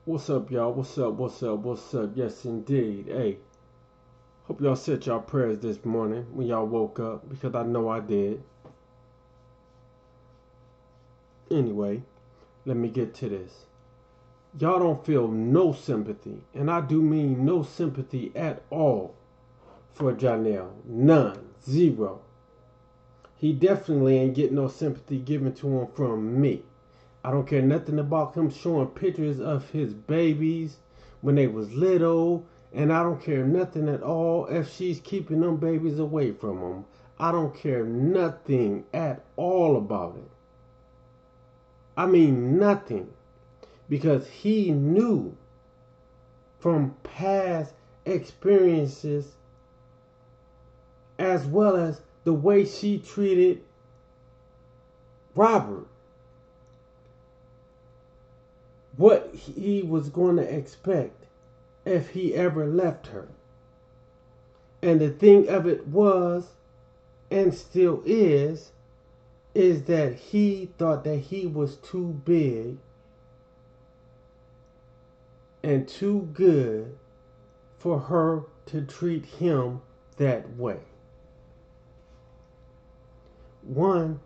What's up, y'all? What's up? What's up? What's up? Yes, indeed. Hey, hope y'all said y'all prayers this morning when y'all woke up because I know I did. Anyway, let me get to this. Y'all don't feel no sympathy, and I do mean no sympathy at all for Johnell. None. Zero. He definitely ain't getting no sympathy given to him from me. I don't care nothing about him showing pictures of his babies when they was little, and I don't care nothing at all if she's keeping them babies away from him. I don't care nothing at all about it. I mean nothing, because he knew from past experiences as well as the way she treated Robert, what he was going to expect if he ever left her. And the thing of it was, and still is that he thought that he was too big and too good for her to treat him that way. One,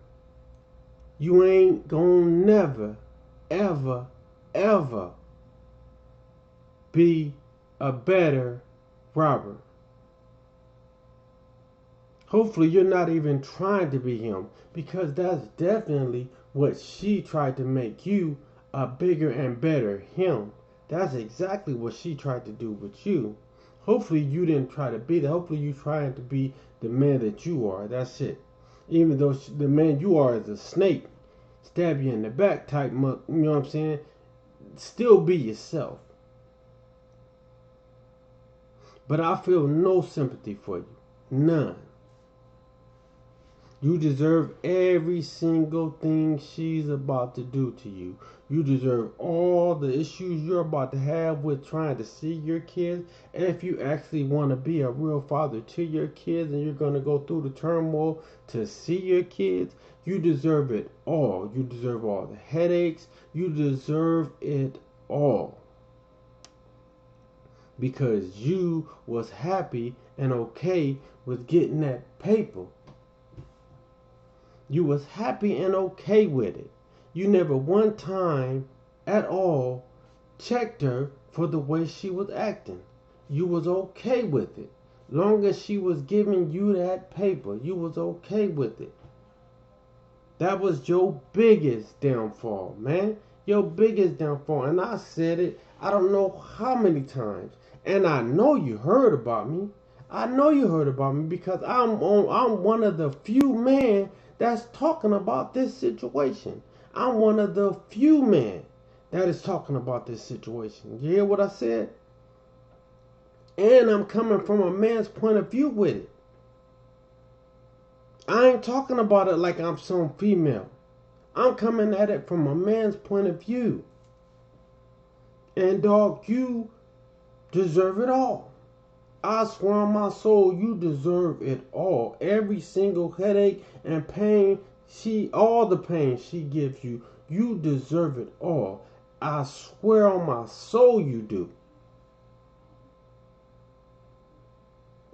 you ain't gonna never, ever, ever be a better Robert. Hopefully you're not even trying to be him, because that's definitely what she tried to make you, a bigger and better him. That's exactly what she tried to do with you. Hopefully you didn't try to be that. Hopefully you trying to be the man that you are. That's it. Even though the man you are is a snake, stab you in the back type, you know what I'm saying? Still be yourself. But I feel no sympathy for you. None. You deserve every single thing she's about to do to you. You deserve all the issues you're about to have with trying to see your kids. And if you actually want to be a real father to your kids and you're going to go through the turmoil to see your kids, you deserve it all. You deserve all the headaches. You deserve it all. Because you was happy and okay with getting that paper. You was happy and okay with it. You never one time at all checked her for the way she was acting. You was okay with it. Long as she was giving you that paper, you was okay with it. That was your biggest downfall, man. Your biggest downfall. And I said it, I don't know how many times. And I know you heard about me. I know you heard about me because I'm one of the few men that's talking about this situation. I'm one of the few men that is talking about this situation. You hear what I said? And I'm coming from a man's point of view with it. I ain't talking about it like I'm some female. I'm coming at it from a man's point of view. And dog, you deserve it all. I swear on my soul, you deserve it all. Every single headache and pain, all the pain she gives you, you deserve it all. I swear on my soul you do.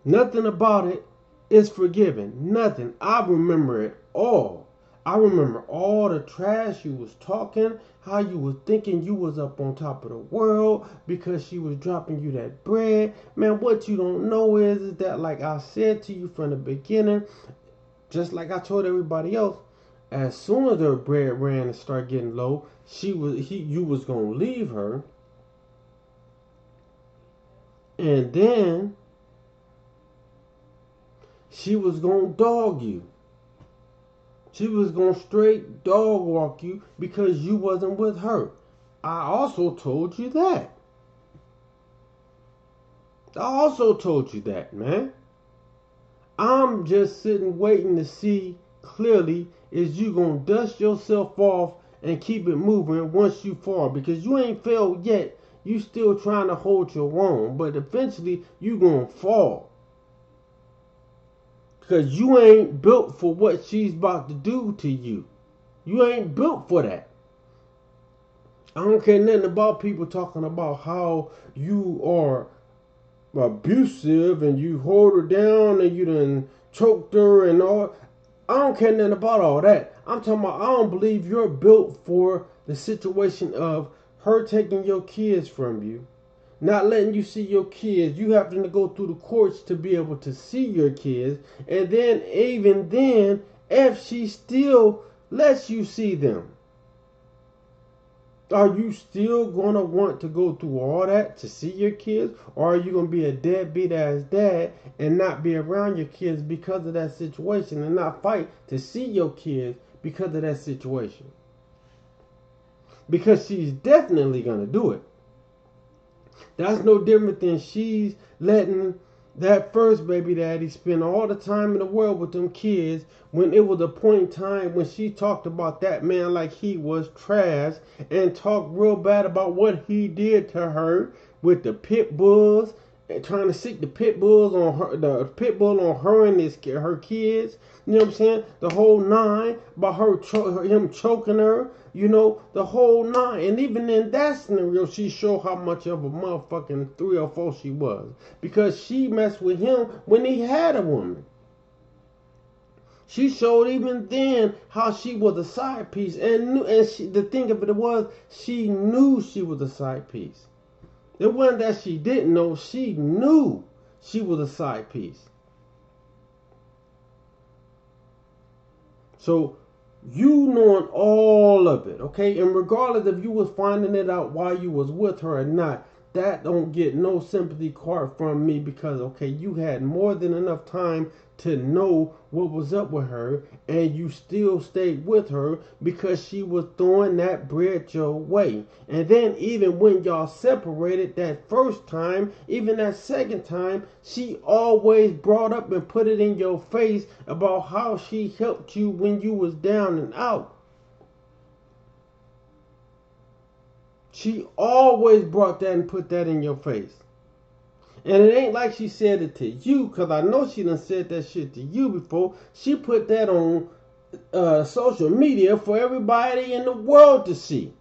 Nothing about it is forgiven. Nothing. I remember it all. I remember all the trash you was talking, how you was thinking you was up on top of the world because she was dropping you that bread. Man, what you don't know is that, like I said to you from the beginning, just like I told everybody else, as soon as her bread ran and started getting low, you was gonna leave her, and then she was gonna dog you. She was going to straight dog walk you because you wasn't with her. I also told you that. Man. I'm just sitting waiting to see clearly is you going to dust yourself off and keep it moving once you fall. Because you ain't failed yet. You still trying to hold your own. But eventually you going to fall. Because you ain't built for what she's about to do to you. You ain't built for that. I don't care nothing about people talking about how you are abusive and you hold her down and you done choked her and all. I don't care nothing about all that. I'm talking about I don't believe you're built for the situation of her taking your kids from you, not letting you see your kids. You having to go through the courts to be able to see your kids, and then even then, if she still lets you see them, are you still gonna want to go through all that to see your kids, or are you gonna be a deadbeat ass dad and not be around your kids because of that situation, and not fight to see your kids because of that situation? Because she's definitely gonna do it. That's no different than she's letting that first baby daddy spend all the time in the world with them kids, when it was a point in time when she talked about that man like he was trash and talked real bad about what he did to her with the pit bulls and trying to stick the pit bulls on her, the pit bull on her and her kids. You know what I'm saying? The whole nine about him choking her. You know, the whole nine. And even in that scenario, she showed how much of a motherfucking 3 or 4 she was. Because she messed with him when he had a woman. She showed even then how she was a side piece. And the thing of it was, she knew she was a side piece. It wasn't that she didn't know. She knew she was a side piece. So, you knowing all of it, okay? And regardless if you was finding it out while you was with her or not, that don't get no sympathy card from me, because, okay, you had more than enough time to know what was up with her, and you still stayed with her because she was throwing that bread your way. And then even when y'all separated that first time, even that second time, she always brought up and put it in your face about how she helped you when you was down and out. She always brought that and put that in your face. And it ain't like she said it to you, because I know she done said that shit to you before. She put that on social media for everybody in the world to see.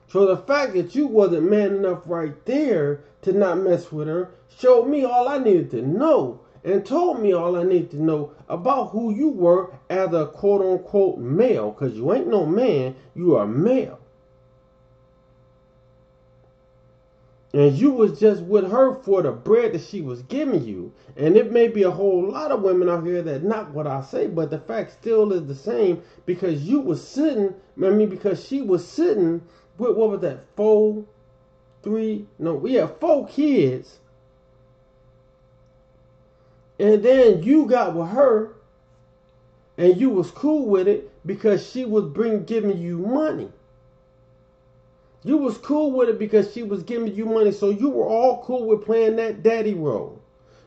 So the fact that you wasn't man enough right there to not mess with her showed me all I needed to know, and told me all I needed to know about who you were as a quote-unquote male, because you ain't no man, you are male. And you was just with her for the bread that she was giving you. And it may be a whole lot of women out here that not what I say, but the fact still is the same, because you was sitting, because she was sitting with, what was that, 4 kids. And then you got with her, and you was cool with it because she was giving you money. You was cool with it because she was giving you money. So you were all cool with playing that daddy role.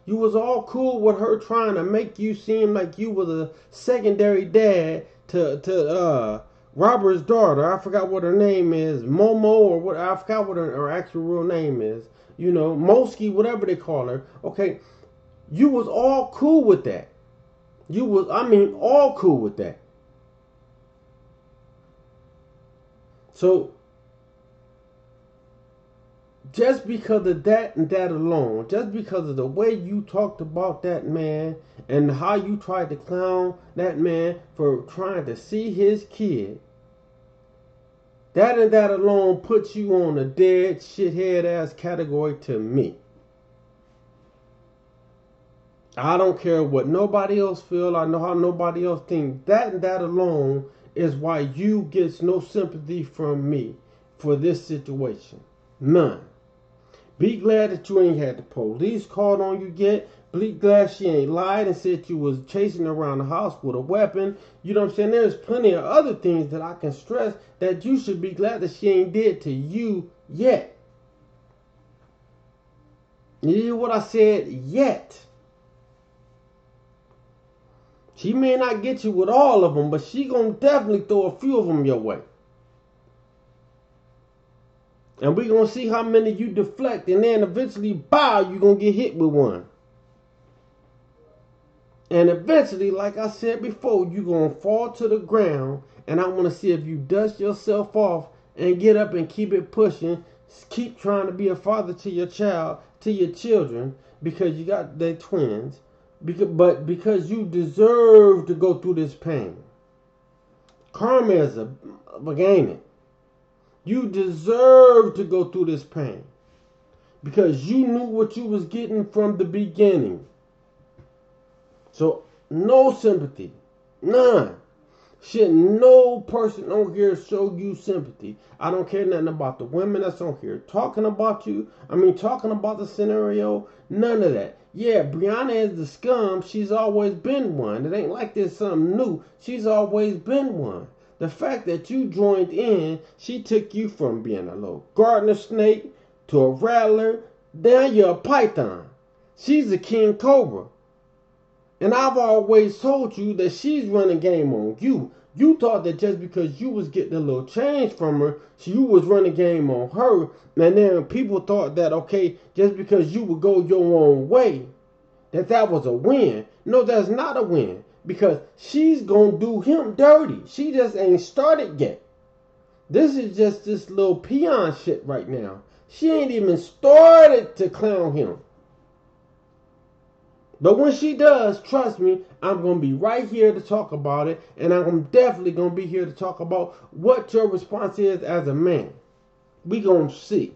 You was all cool with her trying to make you seem like you was a secondary dad to Robert's daughter. I forgot what her name is. Momo, or what, I forgot what her actual real name is. You know, Moski, whatever they call her. Okay. You was all cool with that. You was, all cool with that. So, just because of that and that alone, just because of the way you talked about that man and how you tried to clown that man for trying to see his kid, that and that alone puts you on a dead shithead ass category to me. I don't care what nobody else feel. I know how nobody else thinks. That and that alone is why you get no sympathy from me for this situation. None. Be glad that you ain't had the police called on you yet. Be glad she ain't lied and said you was chasing around the house with a weapon. You know what I'm saying? There's plenty of other things that I can stress that you should be glad that she ain't did to you yet. You hear what I said? Yet. She may not get you with all of them, but she gonna definitely throw a few of them your way. And we're going to see how many you deflect. And then eventually, bow, you're going to get hit with one. And eventually, like I said before, you're going to fall to the ground. And I want to see if you dust yourself off and get up and keep it pushing. Keep trying to be a father to your child, to your children, because you got their twins. But because you deserve to go through this pain. Karma is a game. It. You deserve to go through this pain. Because you knew what you was getting from the beginning. So, no sympathy. None. Shit, no person on here show you sympathy. I don't care nothing about the women that's on here talking about you. Talking about the scenario. None of that. Yeah, Briana is the scum. She's always been one. It ain't like there's something new. She's always been one. The fact that you joined in, she took you from being a little gardener snake to a rattler. Now you're a python. She's a king cobra. And I've always told you that she's running game on you. You thought that just because you was getting a little change from her, so you was running game on her. And then people thought that, okay, just because you would go your own way, that was a win. No, that's not a win. Because she's going to do him dirty. She just ain't started yet. This is just this little peon shit right now. She ain't even started to clown him. But when she does, trust me, I'm going to be right here to talk about it. And I'm definitely going to be here to talk about what your response is as a man. We going to see.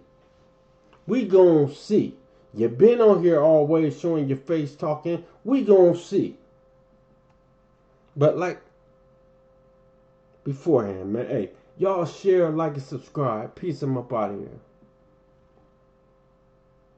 We going to see. You've been on here always showing your face talking. We going to see. But like beforehand, man, hey, y'all share, like, and subscribe. Peace. I'm up out of here.